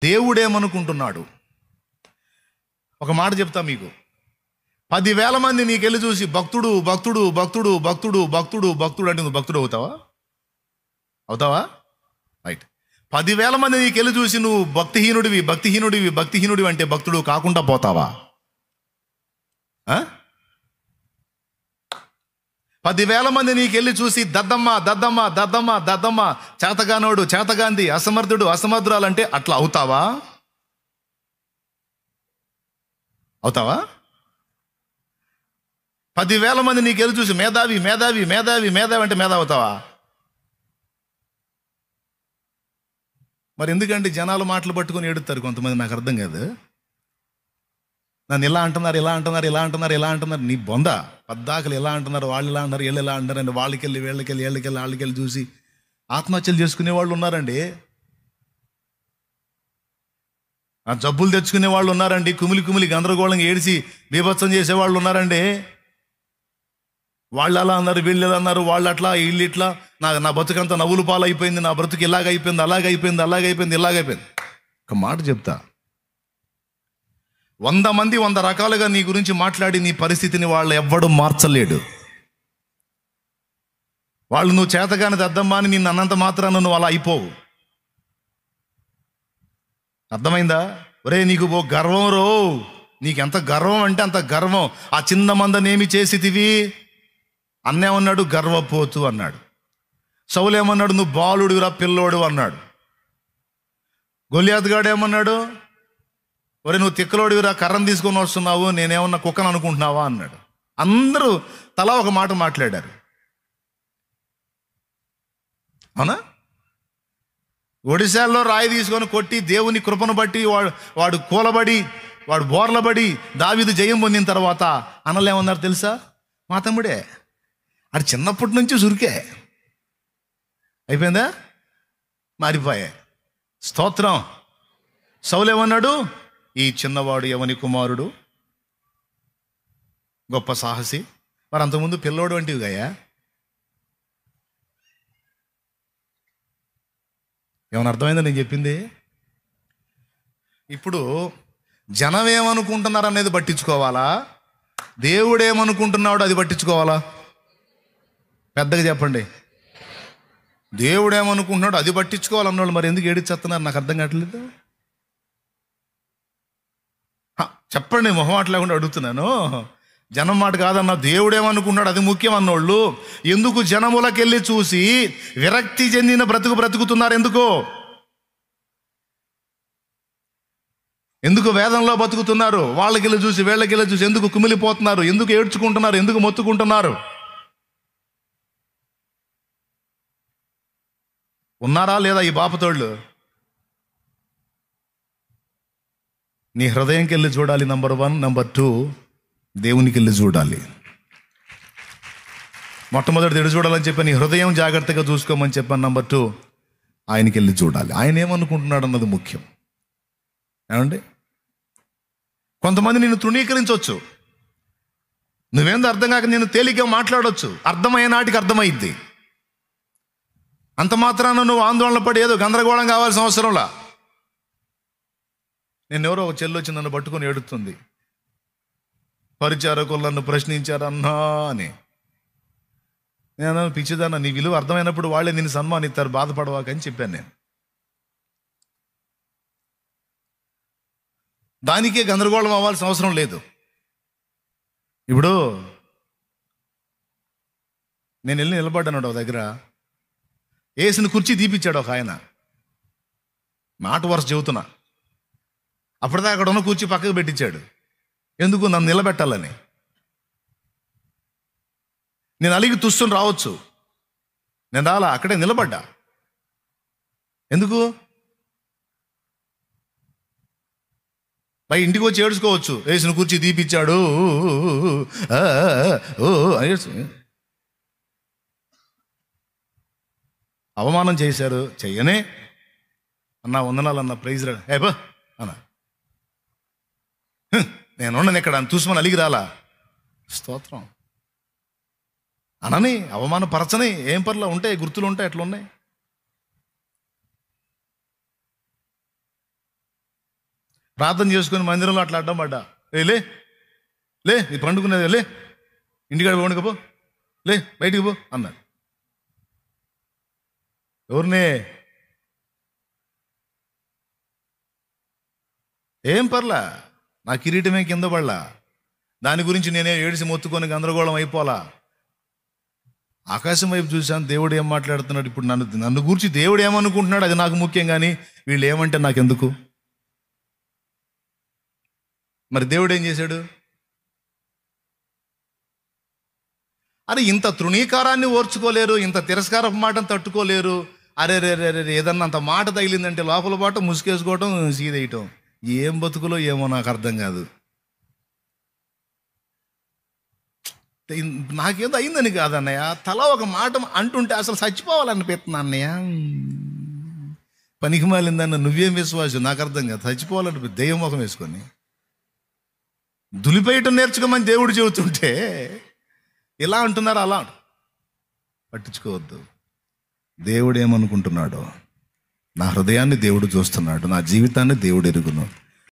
దేవుడేమనుకుంటున్నాడు? ఒక మాట చెప్తా మీకు. 10,000 మంది నీకెళ్ళి చూసి భక్తుడు భక్తుడు భక్తుడు భక్తుడు భక్తుడు భక్తుడు అంటే నువ్వు భక్తుడు అవుతావా? రైట్. 10,000 మంది నీకెళ్ళి చూసి నువ్వు భక్తిహీనుడివి భక్తిహీనుడివి భక్తిహీనుడివి అంటే భక్తుడు కాకుండా పోతావా? 10,000 మంది నీకెళ్ళి చూసి దద్దమ్మ దద్దమ్మ దద్దమ్మ దద్దమ్మ, చేతగానోడు చేతగాంది, అసమర్థుడు అసమర్థురాలంటే అట్లా అవుతావా? 10,000 మంది నీకెళ్ళి చూసి మేధావి మేధావి మేధావి మేధావి అంటే మేధావి అవుతావా? మరి ఎందుకంటే జనాలు మాటలు పట్టుకొని ఏడుతారు కొంతమంది, నాకు అర్థం కాదు. నన్ను ఇలా అంటున్నారు ఇలా అంటున్నారు ఇలా అంటున్నారు ఇలా అంటున్నారు. నీ బొంద పద్దాకలు ఎలా అంటున్నారు, వాళ్ళు ఇలా అంటారు వీళ్ళు ఎలా అంటారు అని వాళ్ళకెళ్ళి వీళ్ళకెళ్ళి వీళ్ళకెళ్ళి వాళ్ళకెళ్ళి చూసి ఆత్మహత్యలు చేసుకునే వాళ్ళు ఉన్నారండి. ఆ జబ్బులు తెచ్చుకునే వాళ్ళు ఉన్నారండి. కుమిలి కుమిలి గందరగోళంగా ఏడిసి బీభత్సం చేసేవాళ్ళు ఉన్నారండి. వాళ్ళు అలా అన్నారు వీళ్ళు ఎలా అన్నారు, వాళ్ళు అట్లా వీళ్ళు ఇట్లా, నా బతుకంతా నవ్వులు పాలైపోయింది, నా బ్రతుకు ఇలాగైపోయింది అలాగైపోయింది అలాగైపోయింది ఇలాగైపోయింది. ఒక మాట చెప్తా, 100 మంది 100 రకాలుగా నీ గురించి మాట్లాడి నీ పరిస్థితిని వాళ్ళు ఎవ్వడు మార్చలేడు. వాళ్ళు నువ్వు చేతగాని దద్దమ్మా అని నిన్ను అన్నంత మాత్రాన నువ్వు అలా అయిపోవు. అర్థమైందా? ఒరే నీకు ఓ గర్వం రో, నీకెంత గర్వం అంటే అంత గర్వం. ఆ చిన్న మందనేమి చేసితివి? అన్నేమన్నాడు? గర్వపోతు అన్నాడు. సౌలేమన్నాడు? నువ్వు బాలుడిరా పిల్లోడు అన్నాడు. గొలియాత్ గాడు ఏమన్నాడు? ఒరే నువ్వు తిక్కలోడివిరా, కర్రను తీసుకొని వస్తున్నావు, నేనేమన్నా కుక్కను అనుకుంటున్నావా అన్నాడు. అందరూ తలా ఒక మాట మాట్లాడారు. అవునా? ఒడిశాల్లో రాయి తీసుకొని కొట్టి దేవుని కృపను బట్టి వాడు కూలబడి వాడు బోర్లబడి దావీదు జయం పొందిన తర్వాత అనలేమన్నారు తెలుసా? మా తమ్ముడే, అది చిన్నప్పటి నుంచి సురికే అయిపోయిందా, మారిపోయా. స్తోత్రం. సౌలేమన్నాడు? ఈ చిన్నవాడు ఎవని కుమారుడు, గొప్ప సాహసి. మరి అంతకుముందు పిల్లోడు వంటివి గయా. ఏమైనా అర్థమైందా నేను చెప్పింది? ఇప్పుడు జనం ఏమనుకుంటున్నారు అనేది పట్టించుకోవాలా, దేవుడు ఏమనుకుంటున్నాడు అది పట్టించుకోవాలా? పెద్దగా చెప్పండి. దేవుడు ఏమనుకుంటున్నాడు అది పట్టించుకోవాలన్నోళ్ళు మరి ఎందుకు ఏడిచేస్తున్నారు నాకు అర్థం కావట్లేదు. చెప్పండి, మొహమాట లేకుండా అడుగుతున్నాను. జనం మాట కాదన్నా, దేవుడేమనుకున్నాడు అది ముఖ్యం అన్నోళ్ళు ఎందుకు జనములకెళ్ళి చూసి విరక్తి చెందిన బ్రతుకుతున్నారు? ఎందుకు వేదంలో బతుకుతున్నారు? వాళ్ళకెళ్ళి చూసి వీళ్ళకెళ్ళి చూసి ఎందుకు కుమిలిపోతున్నారు? ఎందుకు ఏడ్చుకుంటున్నారు? ఎందుకు మొత్తుకుంటున్నారు? ఉన్నారా లేదా ఈ బాపతోళ్ళు? నీ హృదయంకి వెళ్ళి చూడాలి, నంబర్ 1. నంబర్ 2, దేవునికి వెళ్ళి చూడాలి. మొట్టమొదటి ఎడు చూడాలని చెప్పి నీ హృదయం జాగ్రత్తగా చూసుకోమని చెప్పాను. నంబర్ 2, ఆయనకి వెళ్ళి చూడాలి. ఆయన ఏమనుకుంటున్నాడు అన్నది ముఖ్యం. ఏమండి, కొంతమంది నిన్ను తృణీకరించవచ్చు, నువ్వేందో అర్థం కాక నేను తేలిగ్గా మాట్లాడవచ్చు, అర్థమయ్యే నాటికి అర్థమైద్ది. అంత మాత్రాన నువ్వు ఆందోళన పడి ఏదో గందరగోళం కావాల్సిన అవసరంలా. ఎవరో ఒక చెల్లి వచ్చి నన్ను పట్టుకొని ఏడుస్తుంది, పరిచారకులు నన్ను ప్రశ్నించారన్నా అని. నేను పిచ్చిదాన్న, నీ విలువ అర్థమైనప్పుడు వాళ్ళే నిన్ను సన్మానిస్తారు, బాధపడవాకని చెప్పాను నేను. దానికే గందరగోళం అవ్వాల్సిన అవసరం లేదు. ఇప్పుడు నేను వెళ్ళి నిలబడ్డాను ఒక దగ్గర, వేసిన కుర్చీ తీపిచ్చాడు ఒక ఆయన. మాట వరుస చెబుతున్నా. అప్పటిదా అక్కడ ఉన్న కుర్చీ పక్కకు పెట్టించాడు. ఎందుకు? నన్ను నిలబెట్టాలని. నేను అలిగి తుస్తుని రావచ్చు, నేను రాలా, అక్కడే నిలబడ్డా. ఎందుకు? పై ఇంటికి వచ్చి ఏడ్చుకోవచ్చు, వేసిన కుర్చీ తీపిచ్చాడు అవమానం చేశారు, చెయ్యనే అన్నా, వందనాలు అన్న, ప్రైజ్ రా బా అన్న, నేనున్నాను ఇక్కడ అని చూసుమని అలిగి రాలా. స్తోత్రం అనని, అవమానపరచని, ఏం పర్లా ఉంటాయి, గుర్తులు ఉంటాయి, అట్లా ఉన్నాయి. ప్రార్థన చేసుకుని మందిరంలో అట్లా అడ్డం పడ్డా, లే లే ఇది పండుకునేది, లే ఇంటికాడ పండుకపో, లే బయటికి పో అన్నాడు. ఎవరినే? ఏం పర్లా, నా కిరీటమే కింద పడలా, దాని గురించి నేనే ఏడిసి మొత్తుకొని గందరగోళం అయిపోలా. ఆకాశం వైపు చూశాను, దేవుడు ఏం మాట్లాడుతున్నాడు. ఇప్పుడు నన్ను గురించి దేవుడు ఏమనుకుంటున్నాడు అది నాకు ముఖ్యం, కానీ వీళ్ళు ఏమంటే నాకెందుకు? మరి దేవుడు ఏం చేశాడు? అరే ఇంత తృణీకారాన్ని ఓర్చుకోలేరు, ఇంత తిరస్కారపు మాటను తట్టుకోలేరు. అరే రే రే రే ఏదన్నా అంత మాట తగిలిందంటే లోపల పాటు ముసుకేసుకోవటం, సీదేయటం. ఏం బతుకులో ఏమో నాకు అర్థం కాదు. నాకేదో అయిందని కాదన్నయ్య, తల ఒక మాట అంటుంటే అసలు చచ్చిపోవాలనిపిస్తుంది అన్నయ్య. పనికి మాలిందన్న నువ్వేం విశ్వాసం నాకు అర్థం కాదు. చచ్చిపోవాలనిపి దెయ్యం ముఖం వేసుకొని దులిపేయటం నేర్చుకోమని దేవుడు చెబుతుంటే ఇలా అంటున్నారు. అలా పట్టించుకోవద్దు. దేవుడు ఏమనుకుంటున్నాడో, నా హృదయాన్ని దేవుడు చూస్తున్నాడు, నా జీవితాన్ని దేవుడు ఎరుగును.